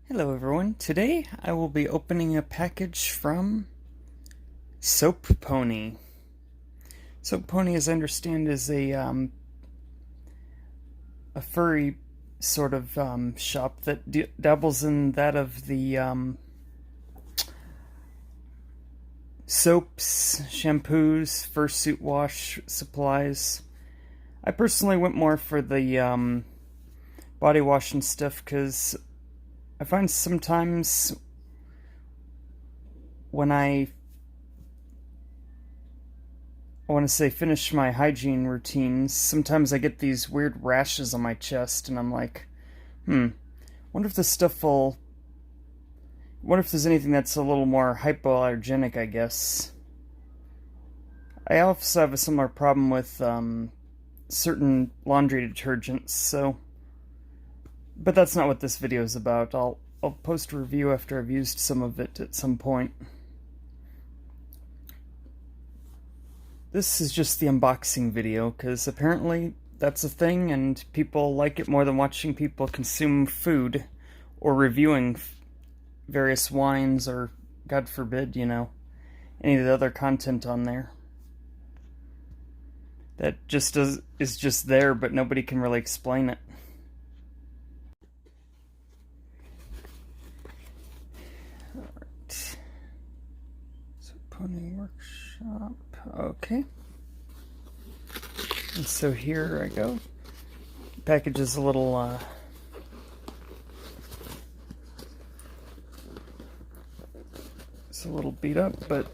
Hello everyone. Today I will be opening a package from Soap Pony. Soap Pony, as I understand, is a furry sort of shop that dabbles in that of the soaps, shampoos, fursuit wash supplies. I personally went more for the body wash and stuff because I find sometimes when I want to say finish my hygiene routines, sometimes I get these weird rashes on my chest, and I'm like, wonder if this stuff will. Wonder if there's anything that's a little more hypoallergenic, I guess. I also have a similar problem with certain laundry detergents, so. But that's not what this video is about. I'll post a review after I've used some of it at some point. This is just the unboxing video, because apparently that's a thing, and people like it more than watching people consume food, or reviewing various wines, or, God forbid, any of the other content on there. That just is just there, but nobody can really explain it. Alright. So, Pony Workshop. Okay. And so here I go. The package is a little, it's a little beat up, but,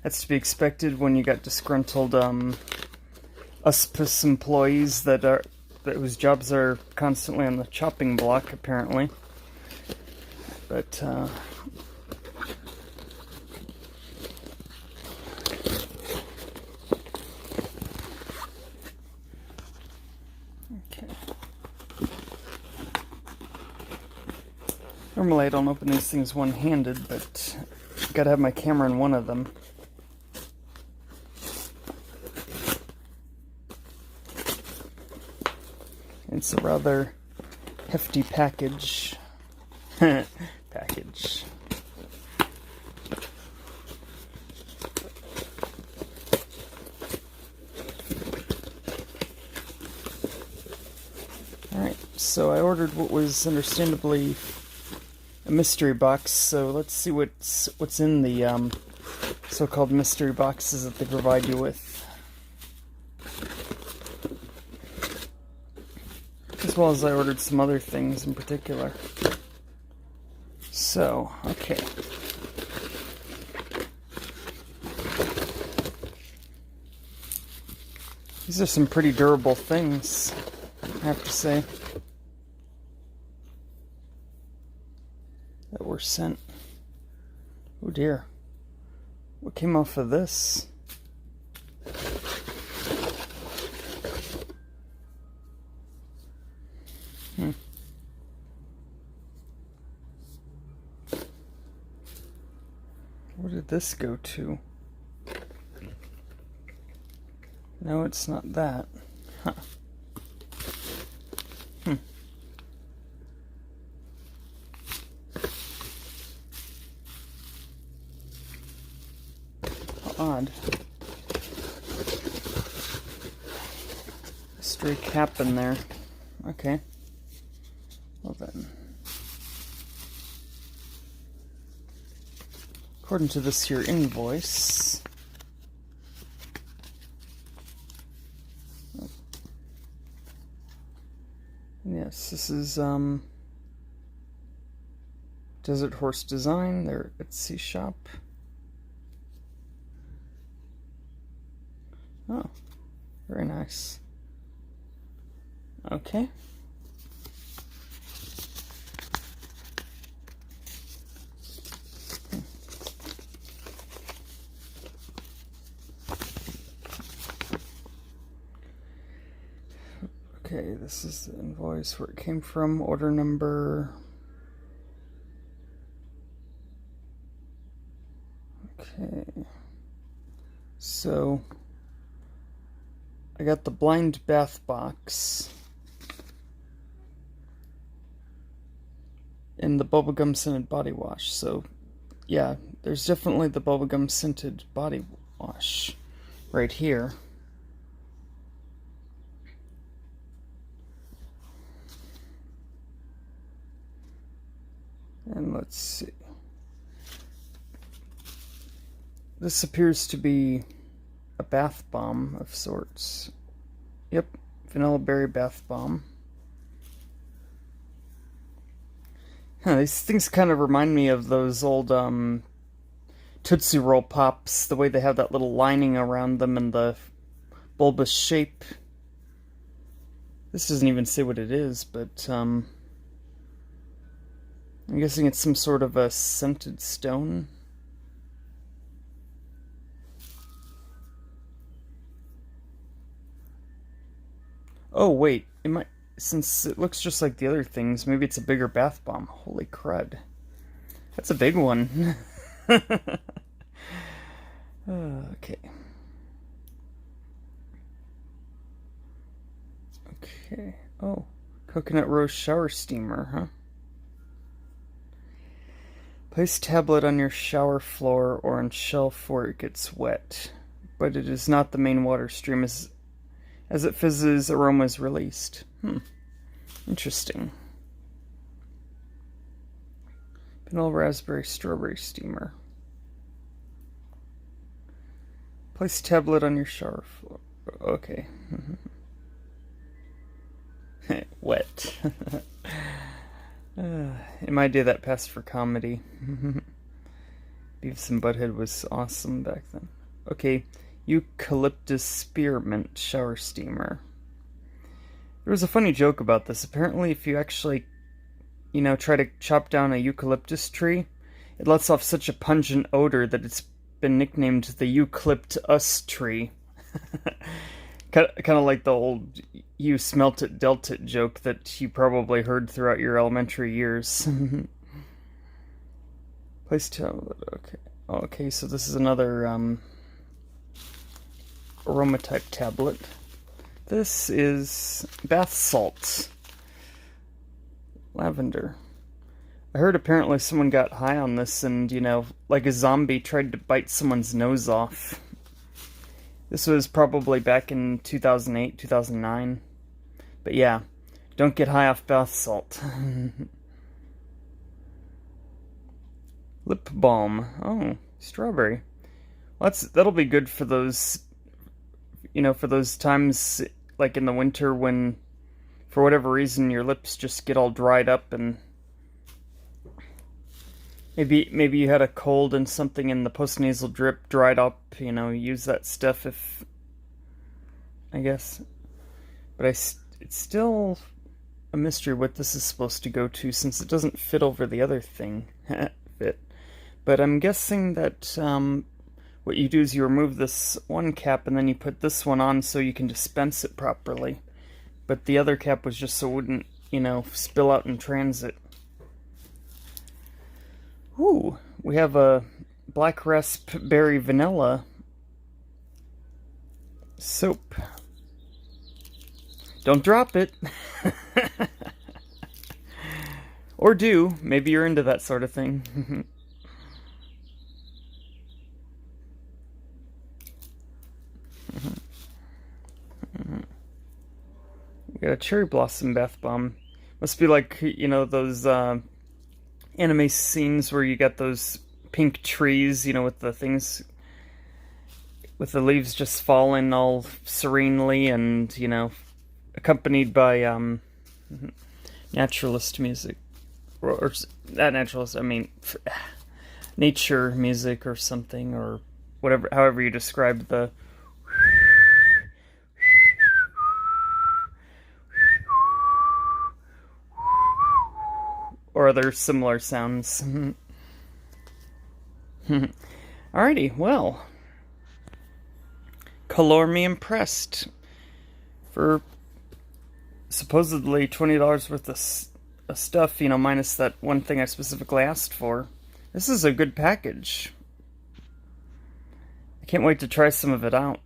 that's to be expected when you got disgruntled, USPS employees whose jobs are constantly on the chopping block, apparently. But, okay. Normally I don't open these things one-handed, but I gotta have my camera in one of them. It's a rather hefty package. Package. Alright, so I ordered what was understandably a mystery box, so let's see what's in the so-called mystery boxes that they provide you with. As well as I ordered some other things in particular. So, okay. These are some pretty durable things, I have to say, that were sent. Oh dear. What came off of this? Where did this go to? No, it's not that. Huh. How odd. A stray cap in there. Okay. Well then. According to this here invoice, yes, this is Desert Horse Design, their Etsy shop. Oh, very nice. Okay. Okay, this is the invoice where it came from, order number. Okay. So, I got the blind bath box. in the bubblegum scented body wash. So, yeah, there's definitely the bubblegum scented body wash right here. And let's see. This appears to be a bath bomb of sorts. Yep, vanilla berry bath bomb. These things kind of remind me of those old Tootsie Roll Pops, the way they have that little lining around them and the bulbous shape. This doesn't even say what it is, but I'm guessing it's some sort of a scented stone. Oh wait, it might, since it looks just like the other things, maybe it's a bigger bath bomb. Holy crud. That's a big one. Okay. Okay. Oh, coconut rose shower steamer, huh? Place tablet on your shower floor or on shelf where it gets wet, but it is not the main water stream. As it fizzes, aroma is released. Interesting. Vanilla raspberry strawberry steamer. Place tablet on your shower floor. Okay. Wet. It might do that passed for comedy. Beavis and Butthead was awesome back then. Okay. Eucalyptus spearmint shower steamer. There was a funny joke about this. Apparently, if you actually, try to chop down a eucalyptus tree, it lets off such a pungent odor that it's been nicknamed the Eucalyptus tree. Kind of like the old "you smelt it, dealt it" joke that you probably heard throughout your elementary years. Place tablet. Okay. Okay, so this is another aroma type tablet. This is bath salts. Lavender. I heard apparently someone got high on this and, like a zombie tried to bite someone's nose off. This was probably back in 2008, 2009. But yeah, don't get high off bath salt. Lip balm. Oh, strawberry. Well, that'll be good for those, for those times like in the winter when, for whatever reason, your lips just get all dried up and maybe you had a cold and something in the postnasal drip dried up, use that stuff if, I guess. But it's still a mystery what this is supposed to go to since it doesn't fit over the other thing. Fit. But I'm guessing that what you do is you remove this one cap and then you put this one on so you can dispense it properly. But the other cap was just so it wouldn't, spill out in transit. Ooh, we have a black raspberry vanilla soap. Don't drop it. Or do. Maybe you're into that sort of thing. We got a cherry blossom bath bomb. Must be like, those anime scenes where you got those pink trees, with the things, with the leaves just falling all serenely and, accompanied by naturalist music. Or not naturalist, I mean, nature music or something, or whatever, however you describe the or other similar sounds. Alrighty, well, color me impressed. For supposedly $20 worth of stuff, minus that one thing I specifically asked for. This is a good package. I can't wait to try some of it out.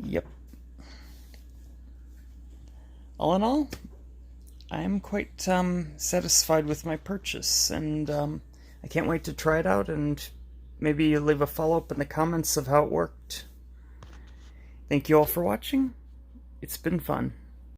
Yep. all in all, I'm quite satisfied with my purchase, and I can't wait to try it out and maybe leave a follow-up in the comments of how it worked. Thank you all for watching. It's been fun.